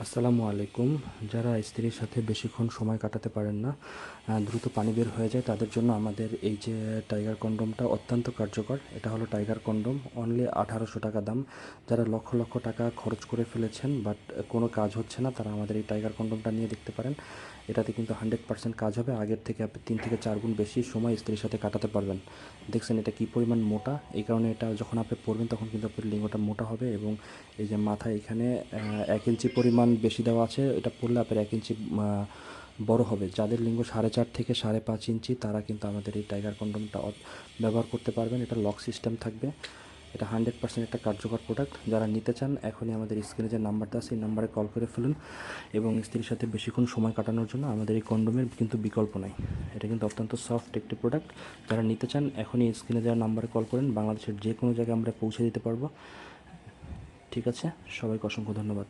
আসসালামু আলাইকুম। যারা স্ত্রীর সাথে বেশিক্ষণ সময় কাটাতে পারেন না, দ্রুত পানি বের হয়ে যায়, তাদের জন্য আমাদের এই যে টাইগার কন্ডোমটা অত্যন্ত কার্যকর। এটা হলো টাইগার কন্ডোম, অনলি 1800 টাকা দাম। যারা লক্ষ লক্ষ টাকা খরচ করে ফেলেছেন বাট কোনো কাজ হচ্ছে না, তারা আমাদের এই টাইগার কন্ডোমটা নিয়ে দেখতে পারেন। এটাতে কিন্তু 100% কাজ হবে। আগের থেকে আপনি 3 থেকে 4 গুণ বেশি সময় স্ত্রীর সাথে কাটাতে পারবেন। দেখছেন এটা কী পরিমাণ মোটা, এই কারণে এটা যখন আপনি পরবেন তখন কিন্তু আপনার লিঙ্গটা মোটা হবে। এবং এই যে মাথায় এখানে 1 ইঞ্চি পরিমাণ বেশি দেওয়া আছে, এটা পরলে আপনার 1 ইঞ্চি বড় হবে। যাদের লিঙ্গ 4.5 থেকে 5.5 ইঞ্চি, তারা কিন্তু আমাদের এই টাইগার কন্ডোমটা ব্যবহার করতে পারবেন। এটা লক সিস্টেম থাকবে। এটা 100% একটা কার্যকর প্রোডাক্ট। যারা নিতে চান এখনই আমাদের স্ক্রিনে যে নাম্বারটা আছে এই নাম্বারে কল করে ফেলুন। এবং স্ত্রীর সাথে বেশিক্ষণ সময় কাটানোর জন্য আমাদের এই কন্ডোমের কিন্তু বিকল্প নাই। এটা কিন্তু অত্যন্ত সফট একটি প্রোডাক্ট। যারা নিতে চান এখনই স্ক্রিনে দেওয়া নাম্বারে কল করেন। বাংলাদেশের যে কোনো জায়গায় আমরা পৌঁছে দিতে পারবো। ঠিক আছে, সবাইকে অসংখ্য ধন্যবাদ।